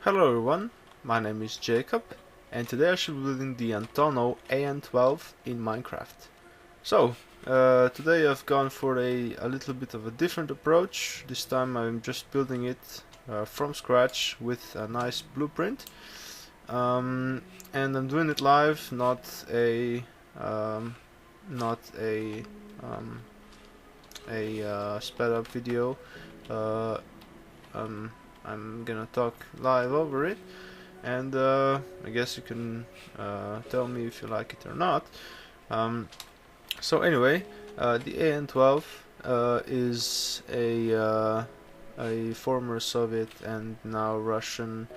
Hello everyone, my name is Jacob, and today I shall be building the Antonov An-12 in Minecraft. So, today I've gone for a little bit of a different approach. This time I'm just building it from scratch with a nice blueprint. And I'm doing it live, um, not a sped up video. Uh, I'm gonna talk live over it, and I guess you can tell me if you like it or not. So anyway, the An-12 is a former Soviet and now Russian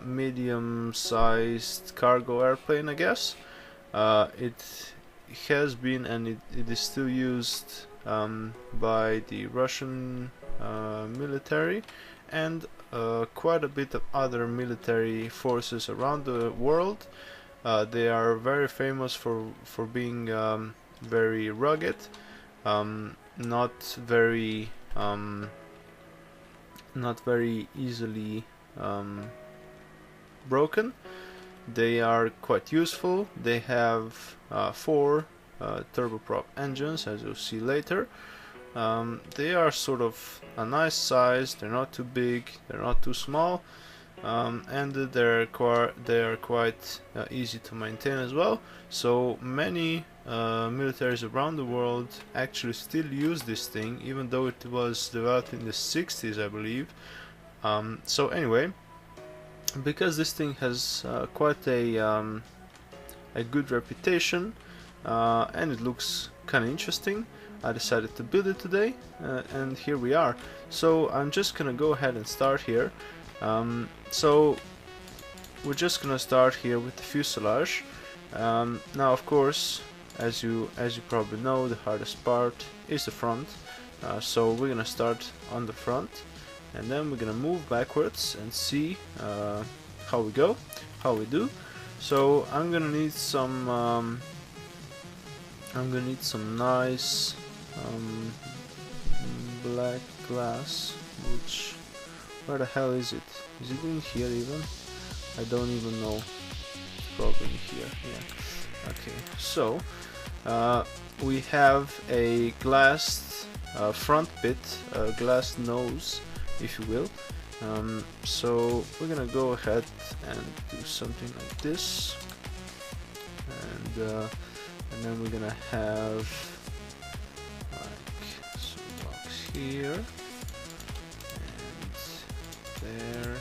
medium-sized cargo airplane, I guess. It has been and it is still used by the Russian military and quite a bit of other military forces around the world. They are very famous for being very rugged, not very easily broken. They are quite useful. They have 4 turboprop engines, as you'll see later. They are sort of a nice size. They're not too big, they're not too small, and they're quite easy to maintain as well. So many militaries around the world actually still use this thing, even though it was developed in the 60s, I believe. So anyway, because this thing has quite a good reputation and it looks kind of interesting, I decided to build it today, and here we are. So I'm just gonna go ahead and start here. So we're just gonna start here with the fuselage. Now, of course, as you probably know, the hardest part is the front. So we're gonna start on the front, and then we're gonna move backwards and see how we go, how we do. So I'm gonna need some nice black glass. Where the hell is it? Is it in here even? I don't even know. It's probably in here. Yeah. Okay. So we have a glass front bit, a glass nose, if you will. So we're gonna go ahead and do something like this, and then we're gonna have like some blocks here and there.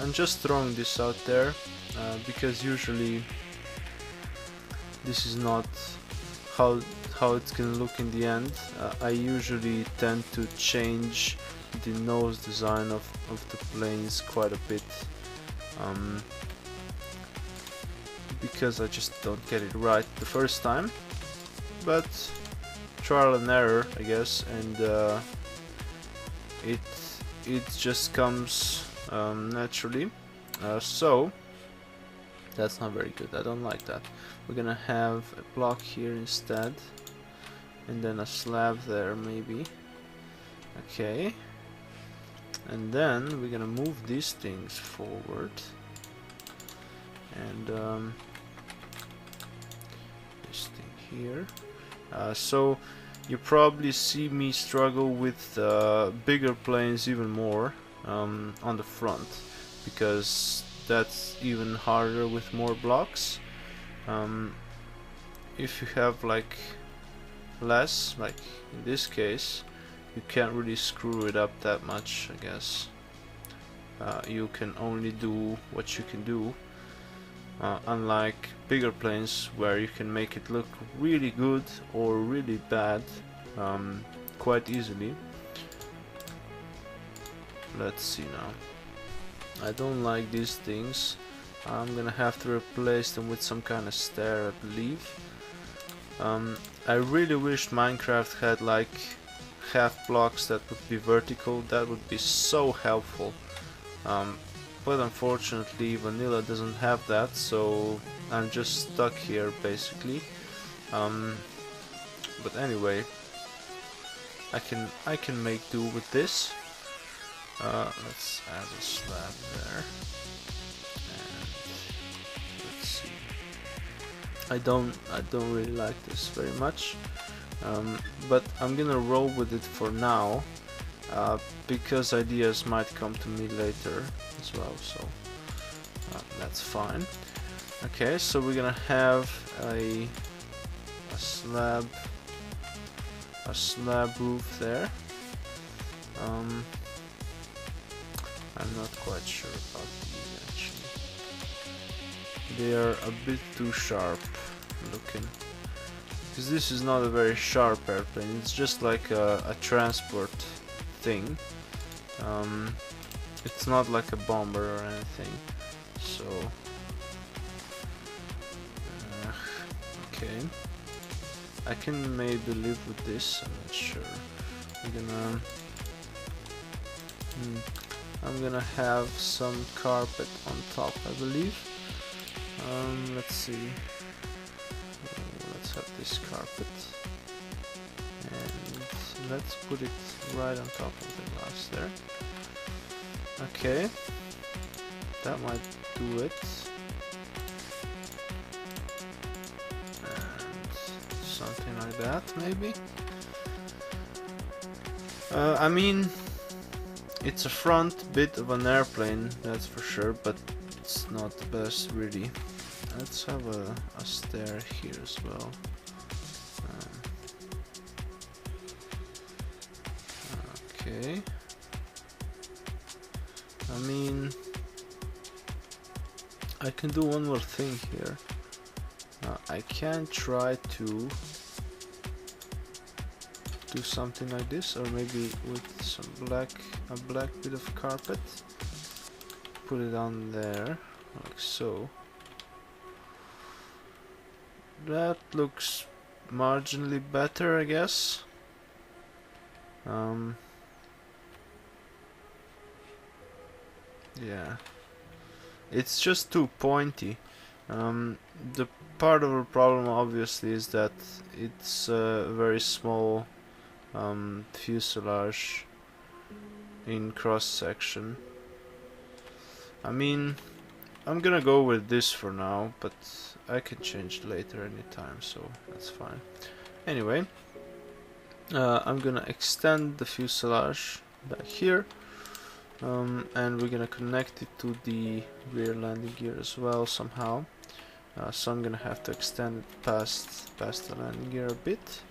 I'm just throwing this out there because usually this is not how it can look in the end. I usually tend to change the nose design of the planes quite a bit, because I just don't get it right the first time, but trial and error, I guess, and it just comes naturally. So that's not very good. I don't like that. We're gonna have a block here instead, and then a slab there maybe. Okay, and then we're gonna move these things forward, and this thing here. So you probably see me struggle with bigger planes even more on the front, because that's even harder with more blocks. If you have like less, like in this case, you can't really screw it up that much, I guess. You can only do what you can do, unlike bigger planes where you can make it look really good or really bad quite easily. Let's see now. I don't like these things. I'm gonna have to replace them with some kind of stair, I believe. I really wished Minecraft had like half blocks that would be vertical. That would be so helpful. But unfortunately vanilla doesn't have that, so I'm just stuck here basically. But anyway, I can make do with this. Let's add a slab there. And let's see. I don't really like this very much, but I'm gonna roll with it for now, because ideas might come to me later as well. So that's fine. Okay, so we're gonna have a slab roof there. I'm not quite sure about these actually. They are a bit too sharp looking, because this is not a very sharp airplane. It's just like a transport thing. It's not like a bomber or anything. So okay, I can maybe live with this. I'm not sure. I'm gonna have some carpet on top, I believe. Let's see. Let's have this carpet, and let's put it right on top of the glass there. Okay, that might do it. And something like that, maybe. I mean, it's a front bit of an airplane, that's for sure, but it's not the best really. Let's have a stair here as well. Okay. I mean, I can do one more thing here. I can try to do something like this, or maybe with some a black bit of carpet, put it on there like so. That looks marginally better, I guess. Yeah, it's just too pointy. The part of the problem obviously is that it's a very small fuselage in cross section. I mean, I'm gonna go with this for now, but I can change later anytime, so that's fine. Anyway, I'm gonna extend the fuselage back here, and we're gonna connect it to the rear landing gear as well somehow. So I'm gonna have to extend it past the landing gear a bit,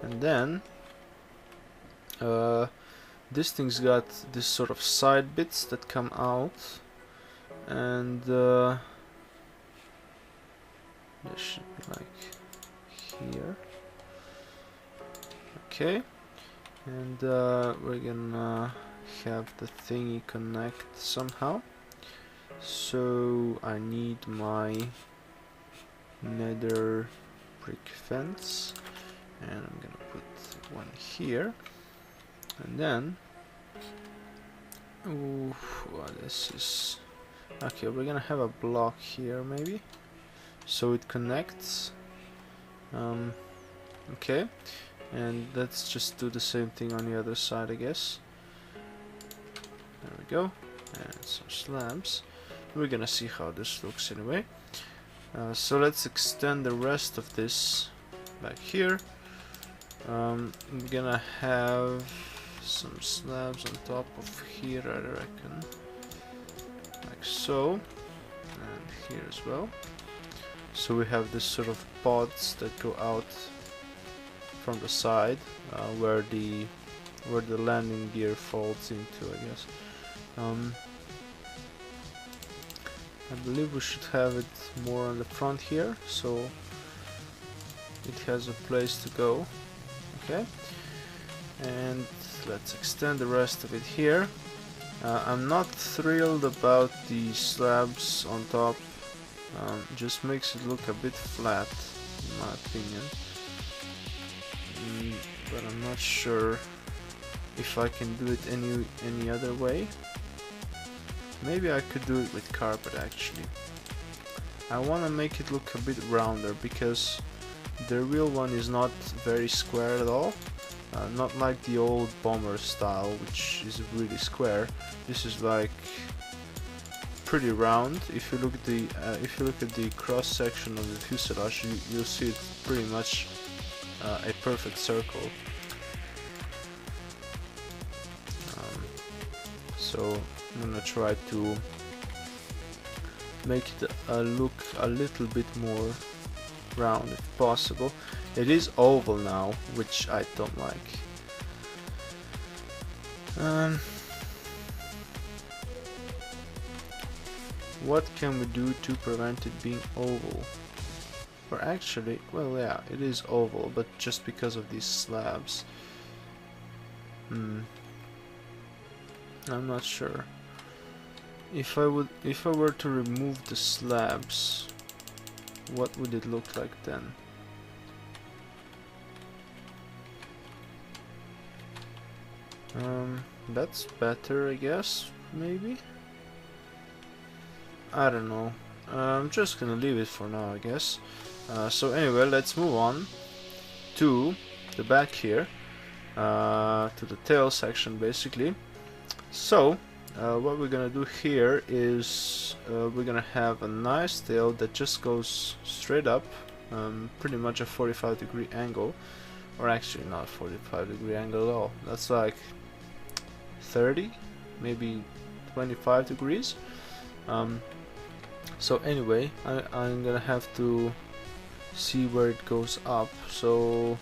and then this thing's got this sort of side bits that come out, and they should be like here. Okay, and we're gonna have the thingy connect somehow. So I need my nether brick fence, and I'm gonna put one here, and then this is okay. We're gonna have a block here maybe, so it connects. Okay, and let's just do the same thing on the other side, I guess. There we go, and some slabs. We're gonna see how this looks anyway. So let's extend the rest of this back here. I'm gonna have some slabs on top of here, I reckon, like so, and here as well. So we have this sort of pods that go out from the side, where the landing gear folds into, I guess. I believe we should have it more on the front here, so it has a place to go. Okay, and let's extend the rest of it here. I'm not thrilled about the slabs on top. Just makes it look a bit flat, in my opinion. But I'm not sure if I can do it any other way. Maybe I could do it with carpet actually. I want to make it look a bit rounder, because the real one is not very square at all. not like the old bomber style, which is really square. This is like pretty round. If you look at the cross section of the fuselage, you'll see it's pretty much a perfect circle. So I'm gonna try to make it look a little bit more round if possible. It is oval now, which I don't like. What can we do to prevent it being oval? Or actually, well, yeah, it is oval, but just because of these slabs. I'm not sure. If I were to remove the slabs, what would it look like then? That's better, I guess, maybe? I don't know. I'm just gonna leave it for now, I guess. So anyway, let's move on to the back here, to the tail section basically. So what we're gonna do here is we're gonna have a nice tail that just goes straight up, pretty much a 45-degree angle, or actually not 45-degree angle at all. That's like 30, maybe 25 degrees. So anyway, I'm gonna have to see where it goes up. So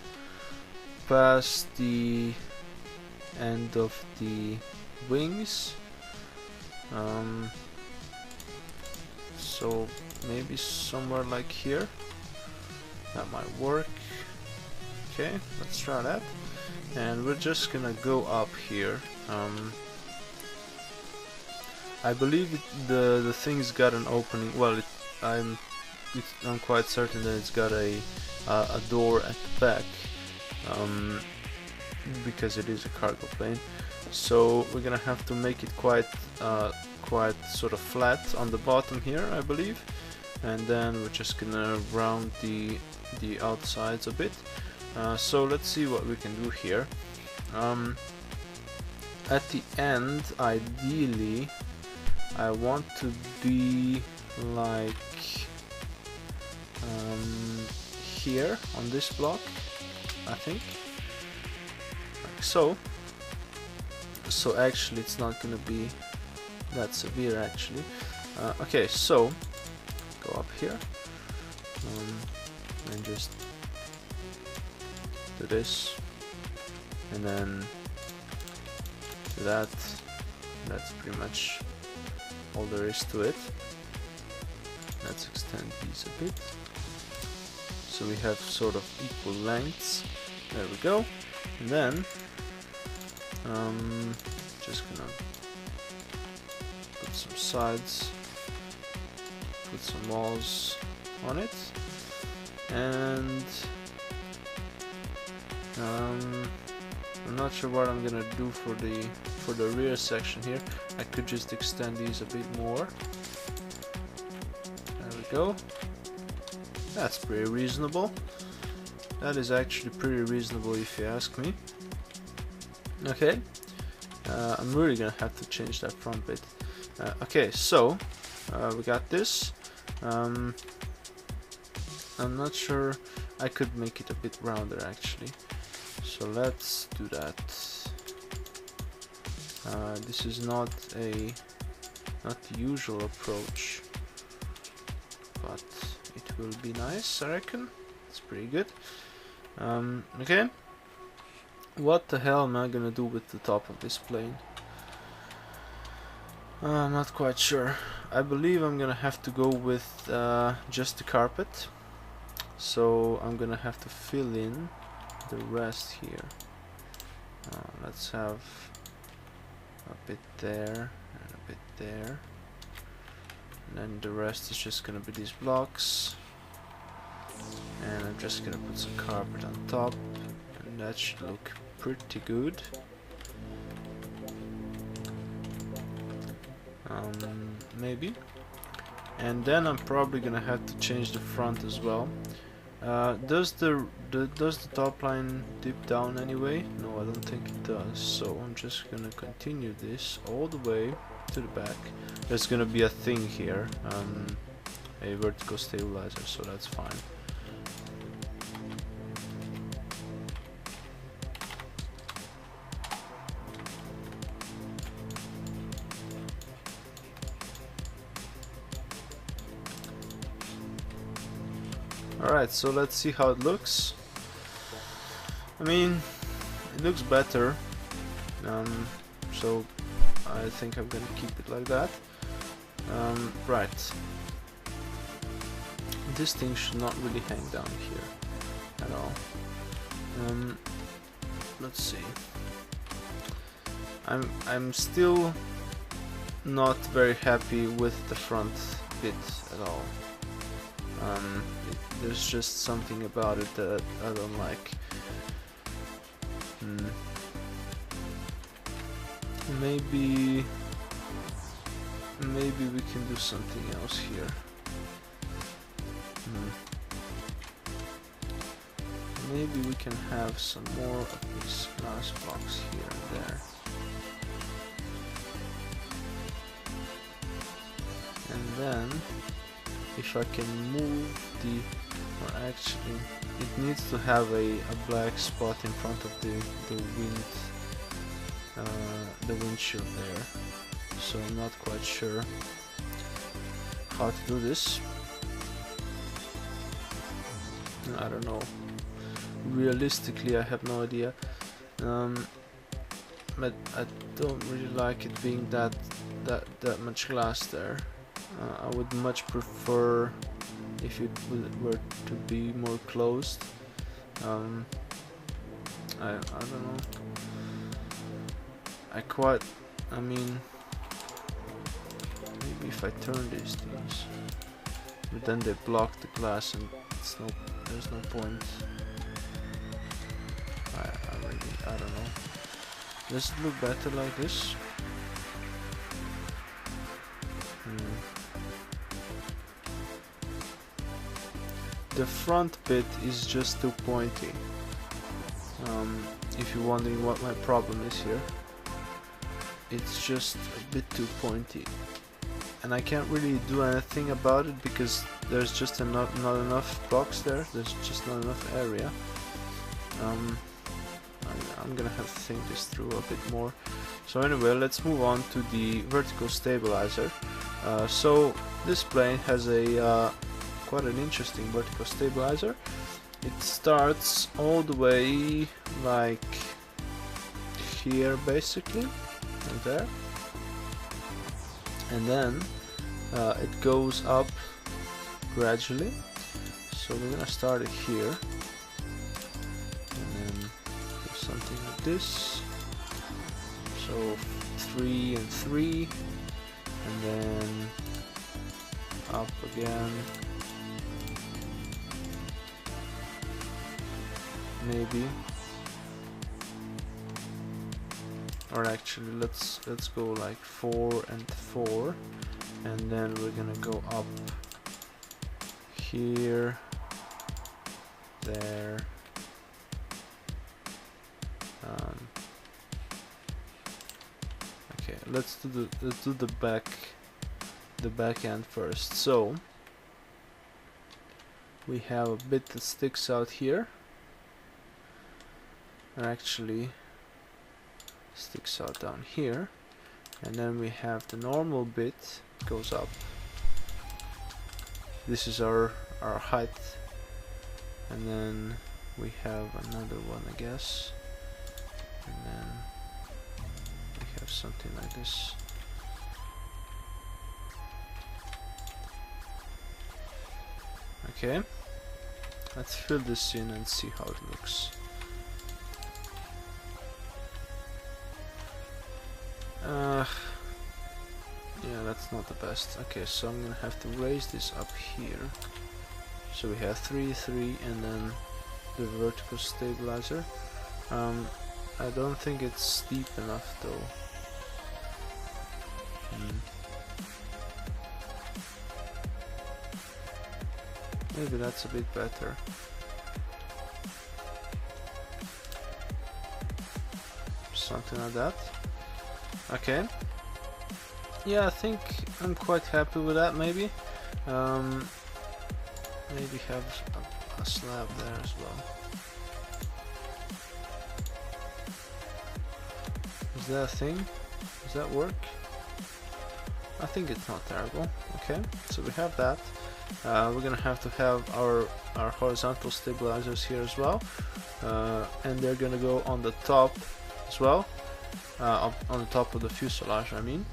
past the end of the wings, so maybe somewhere like here. That might work. Okay, let's try that. And we're just gonna go up here. I believe the thing's got an opening. Well, I'm quite certain that it's got a door at the back, because it is a cargo plane. So we're gonna have to make it quite sort of flat on the bottom here, I believe, and then we're just gonna round the outsides a bit. So let's see what we can do here. At the end, ideally, I want to be like here on this block, I think, like so. So actually it's not gonna be that severe actually. Okay, so go up here, and just do this, and then do that. That's pretty much all there is to it. Let's extend these a bit so we have sort of equal lengths. There we go. And then just gonna put some sides, put some walls on it, and I'm not sure what I'm gonna do for the rear section here. I could just extend these a bit more. There we go. That's pretty reasonable. That is actually pretty reasonable if you ask me. Okay, I'm really gonna have to change that front bit. Okay, so we got this. I'm not sure. I could make it a bit rounder actually. So let's do that. This is not the usual approach, but it will be nice, I reckon. It's pretty good. Okay. What the hell am I gonna do with the top of this plane? I'm not quite sure. I believe I'm gonna have to go with just the carpet. So I'm gonna have to fill in the rest here. Let's have a bit there and a bit there, and then the rest is just gonna be these blocks, and I'm just gonna put some carpet on top, and that should look pretty good. Maybe. And then I'm probably gonna have to change the front as well. Does the top line dip down anyway? No, I don't think it does. So I'm just gonna continue this all the way to the back. There's gonna be a thing here, a vertical stabilizer, so that's fine. Alright, so let's see how it looks. I mean, it looks better, so I think I'm gonna keep it like that. Right, this thing should not really hang down here at all. Let's see. I'm still not very happy with the front bit at all. There's just something about it that I don't like. Maybe we can do something else here. Maybe we can have some more of these glass blocks here and there. And then, if I can move or actually, it needs to have a black spot in front of the windshield there. So I'm not quite sure how to do this. I don't know. Realistically, I have no idea. But I don't really like it being that much glass there. I would much prefer if it were to be more closed. I don't know. I mean, maybe if I turn these things, but then they block the glass and there's no point. I don't know. Does it look better like this? The front bit is just too pointy. If you're wondering what my problem is here, it's just a bit too pointy, and I can't really do anything about it because there's just not enough blocks there. There's just not enough area. I'm gonna have to think this through a bit more. So anyway, let's move on to the vertical stabilizer. So this plane has a quite an interesting vertical stabilizer. It starts all the way like here basically, and there, and then it goes up gradually. So we're gonna start it here, and then do something like this. So 3 and 3, and then up again. Maybe, or actually let's go like 4 and 4, and then we're gonna go up here, there, okay, let's do the back end first. So we have a bit that sticks out here, and actually sticks out down here, and then we have the normal bit goes up. This is our height, and then we have another one, I guess, and then we have something like this. Okay, let's fill this in and see how it looks. Yeah, that's not the best. Okay, so I'm gonna have to raise this up here. So we have 3, 3, and then the vertical stabilizer. I don't think it's steep enough though. Maybe that's a bit better. Something like that. Okay. Yeah, I think I'm quite happy with that. Maybe maybe have a slab there as well. Is that a thing? Does that work? I think it's not terrible. Okay, so we have that. We're gonna have to have our horizontal stabilizers here as well, and they're gonna go on the top as well, on the top of the fuselage, I mean.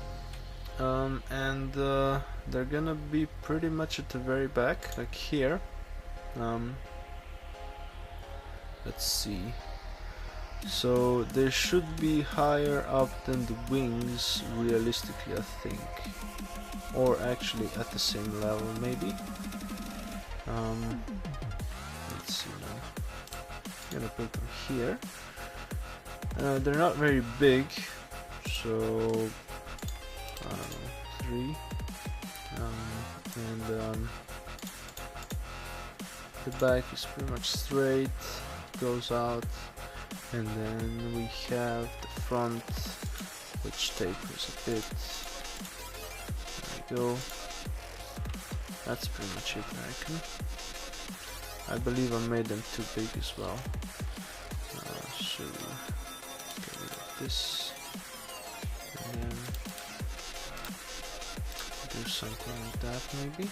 And they're gonna be pretty much at the very back, like here. Let's see. So they should be higher up than the wings, realistically, I think, or actually at the same level, maybe. Let's see now. I'm gonna put them here. They're not very big, so I don't know, 3. And the back is pretty much straight, goes out, and then we have the front, which tapers a bit. There we go. That's pretty much it, I reckon. I believe I made them too big as well. So get rid of this, and then do something like that maybe.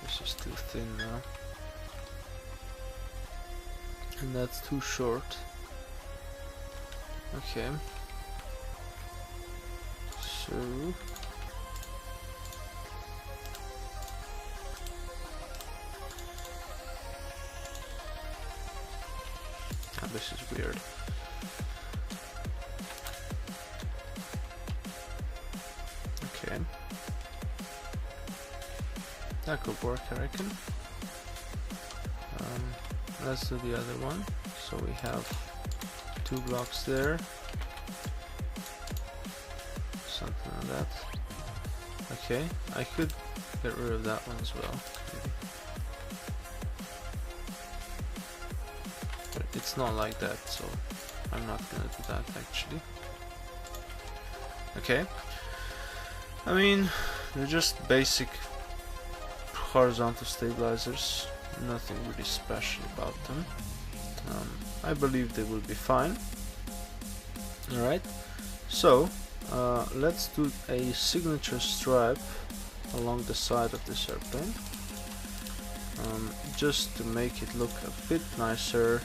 This is too thin now, and that's too short. Okay, so this is weird. Okay, that could work, I reckon. Let's do the other one. So we have 2 blocks there, something like that. Okay, I could get rid of that one as well, maybe. But it's not like that, so I'm not gonna do that actually. Okay, I mean, they're just basic horizontal stabilizers, nothing really special about them. I believe they will be fine. Alright, so let's do a signature stripe along the side of this airplane, just to make it look a bit nicer,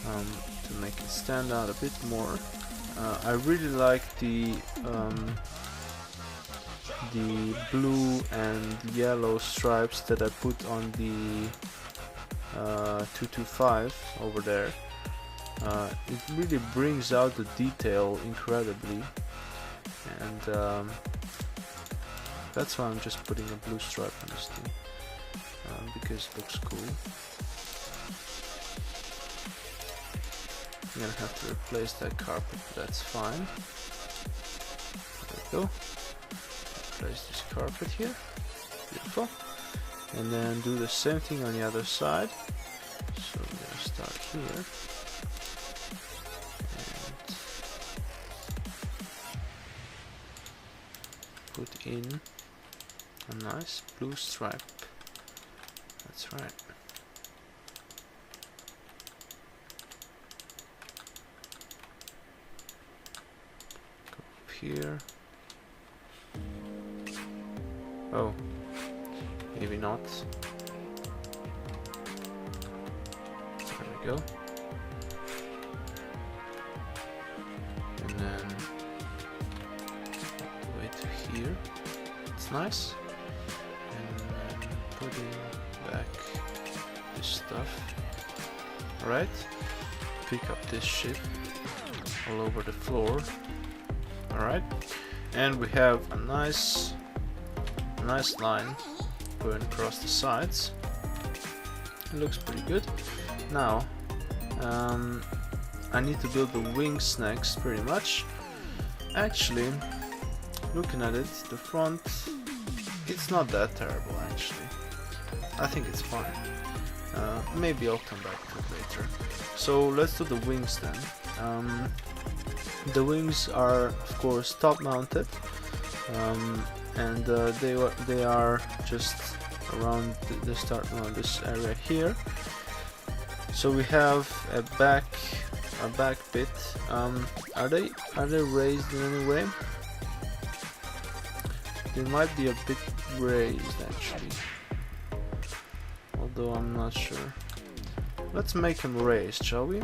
to make it stand out a bit more. I really like the blue and yellow stripes that I put on the 225 over there. It really brings out the detail incredibly, and that's why I'm just putting a blue stripe on this thing, because it looks cool. I'm gonna have to replace that carpet, but that's fine. There we go. Place this carpet here, beautiful, and then do the same thing on the other side. So we're gonna start here and put in a nice blue stripe. That's right. Go up here. Oh, maybe not. There we go. And then all the way to here. It's nice. And then putting back this stuff. Alright. Pick up this shit all over the floor. Alright. And we have a nice line going across the sides. It looks pretty good. Now I need to build the wings next, pretty much. Actually, looking at it, the front it's not that terrible actually. I think it's fine. Maybe I'll come back to it later. So let's do the wings then. The wings are of course top mounted, and they are just around they start around this area here. So we have a back bit. Are they raised in any way? They might be a bit raised actually, although I'm not sure. Let's make them raised, shall we?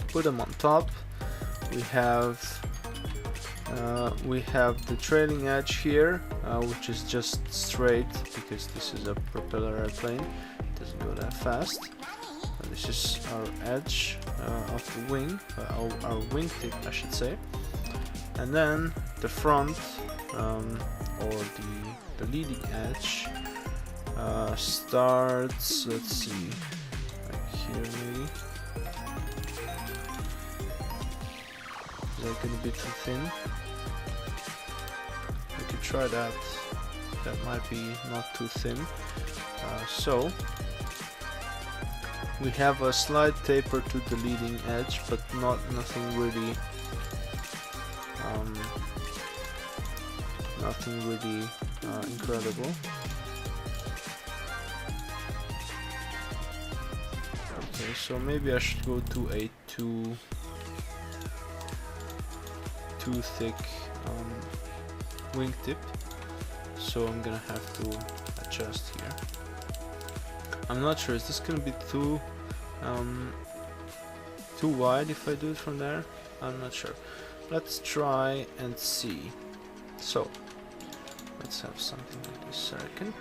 Put them on top. We have the trailing edge here, which is just straight because this is a propeller airplane. It doesn't go that fast. This is our edge of the wing, our wingtip, I should say. And then the front, or the leading edge, starts, let's see, like here maybe. Is that gonna be too thin? We could try that. That might be not too thin. So we have a slight taper to the leading edge, but nothing really incredible. Okay, so maybe I should go to a too thick wingtip. So I'm gonna have to adjust here. I'm not sure, is this gonna be too wide if I do it from there? I'm not sure. Let's try and see. So let's have something like this second.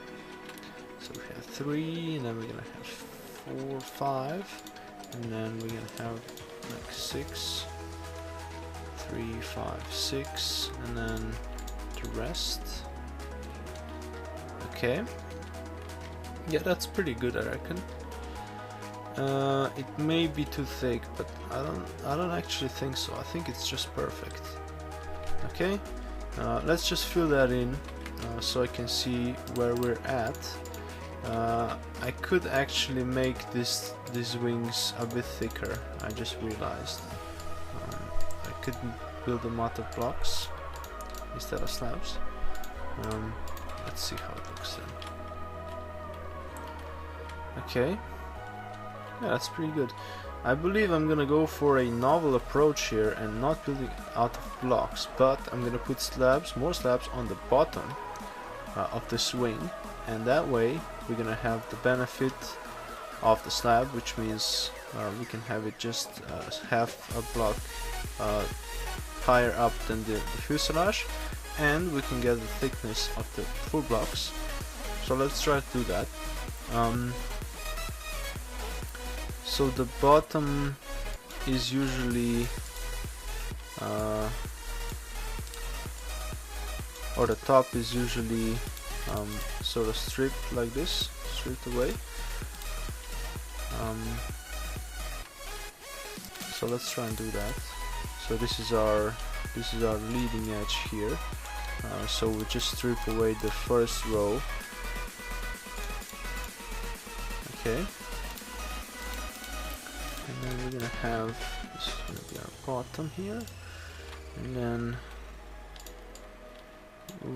So we have 3, and then we're gonna have 4, 5, and then we're gonna have like 6, 3, 5, 6, and then the rest. Okay. Yeah, that's pretty good, I reckon. It may be too thick, but I don't actually think so. I think it's just perfect. Okay. Let's just fill that in so I can see where we're at. I could actually make these wings a bit thicker. I just realized. I could build them out of blocks instead of slabs. Let's see how it looks then. Okay. Yeah, that's pretty good. I believe I'm gonna go for a novel approach here and not building out of blocks, but I'm gonna put more slabs on the bottom of this wing, and that way we're gonna have the benefit of the slab, which means we can have it just half a block higher up than the fuselage, and we can get the thickness of the full blocks. So let's try to do that. So the bottom is usually or the top is usually sort of stripped like this, stripped away. So let's try and do that. So this is our leading edge here. So we just strip away the first row. Okay. And then we're gonna have this is gonna be our bottom here, and then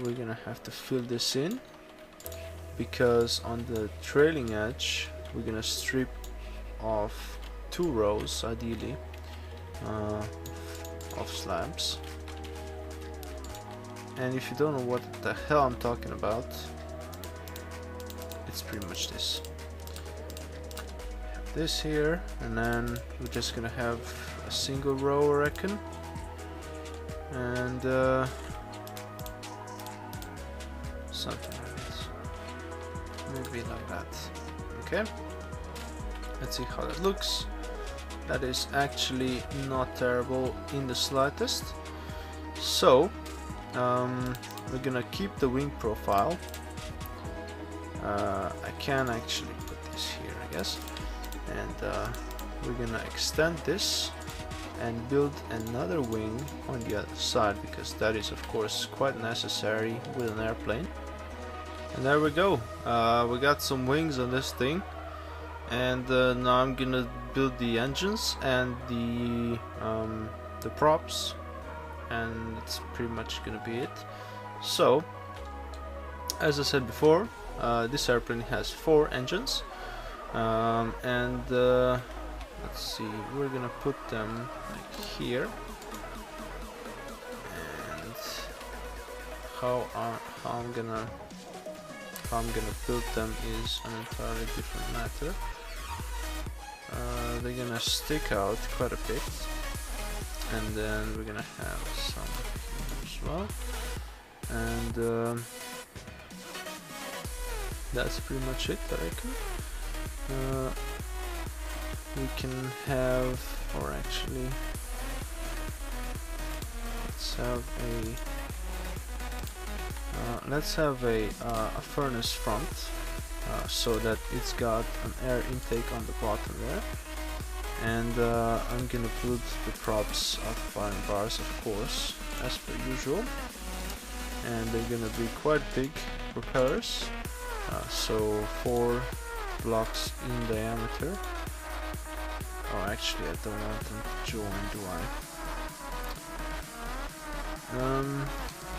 we're gonna have to fill this in, because on the trailing edge we're gonna strip off 2 rows ideally of slabs. And if you don't know what the hell I'm talking about, it's pretty much this. This here, and then we're just gonna have a single row, I reckon, and something like this, maybe like that. Okay, let's see how that looks. That is actually not terrible in the slightest. So we're gonna keep the wing profile. I can actually put this here, I guess. And we're gonna extend this and build another wing on the other side, because that is of course quite necessary with an airplane. And there we go, we got some wings on this thing, and now I'm gonna build the engines and the props, and it's pretty much gonna be it. So as I said before, this airplane has 4 engines, and let's see, we're gonna put them like here, and how I'm gonna build them is an entirely different matter. They're gonna stick out quite a bit, and then we're gonna have some here as well, and that's pretty much it, I reckon. We can have, or actually, let's have a furnace front, so that it's got an air intake on the bottom there, and I'm gonna put the props of iron bars, of course, as per usual, and they're gonna be quite big propellers, so 4 blocks in diameter. Oh, actually, I don't want them to join, do I?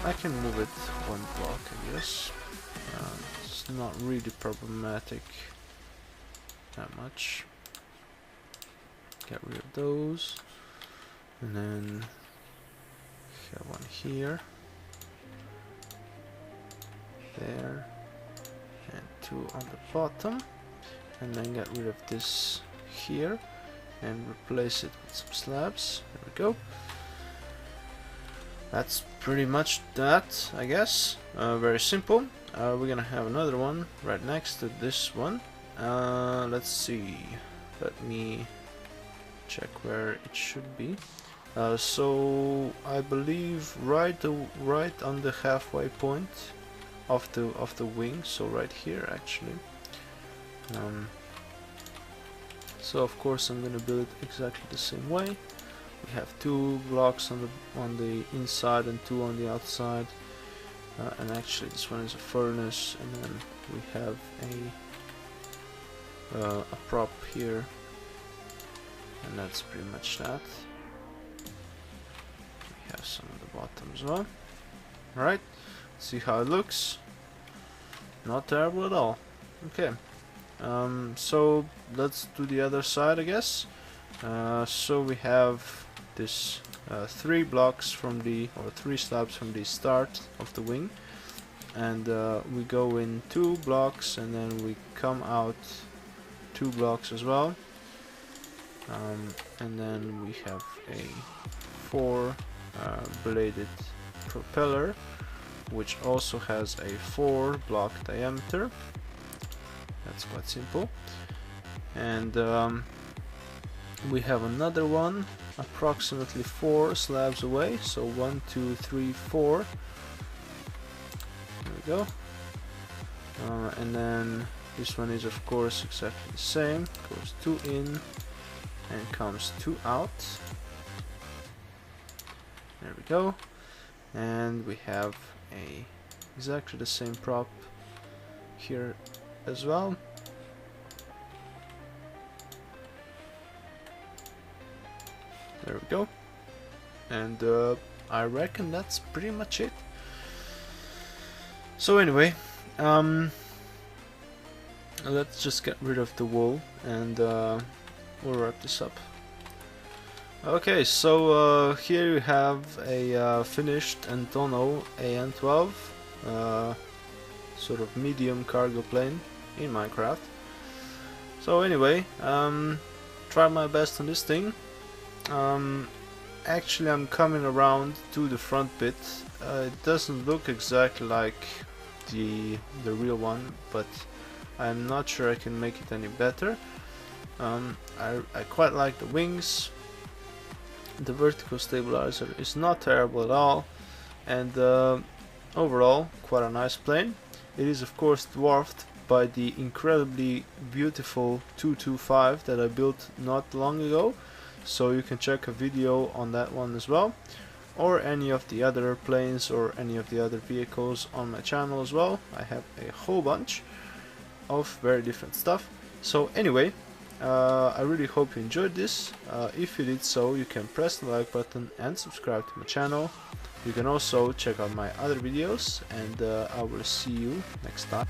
I can move it 1 block, I guess. It's not really problematic that much. Get rid of those, and then have one here, there, and 2 on the bottom, and then get rid of this here and replace it with some slabs. There we go. That's pretty much that, I guess. Very simple. We're gonna have another one right next to this one. Let's see. Let me check where it should be. So I believe right on the halfway point of the wing. So right here, actually. So of course I'm gonna build it exactly the same way. We have 2 blocks on the inside and 2 on the outside, and actually this one is a furnace, and then we have a prop here, and that's pretty much that. We have some at the bottom as well. Alright, see how it looks. Not terrible at all. Okay. So let's do the other side, I guess. So we have this 3 blocks from or 3 slabs from the start of the wing, and we go in 2 blocks, and then we come out 2 blocks as well, and then we have a 4 bladed propeller, which also has a 4 block diameter. That's quite simple. And we have another one approximately 4 slabs away, so 1, 2, 3, 4. There we go. And then this one is of course exactly the same, goes 2 in and comes 2 out. There we go. And we have exactly the same prop here as well. There we go. And I reckon that's pretty much it. So anyway, let's just get rid of the wool, and we'll wrap this up. Okay, so here you have a finished Antonov An-12, sort of medium cargo plane in Minecraft. So anyway, try my best on this thing. Actually, I'm coming around to the front bit. It doesn't look exactly like the real one, but I'm not sure I can make it any better. I quite like the wings. The vertical stabilizer is not terrible at all, and overall quite a nice plane. It is of course dwarfed by the incredibly beautiful 225 that I built not long ago, so you can check a video on that one as well, or any of the other planes or any of the other vehicles on my channel as well. I have a whole bunch of very different stuff. So anyway, I really hope you enjoyed this. If you did so, you can press the like button and subscribe to my channel. You can also check out my other videos, and I will see you next time.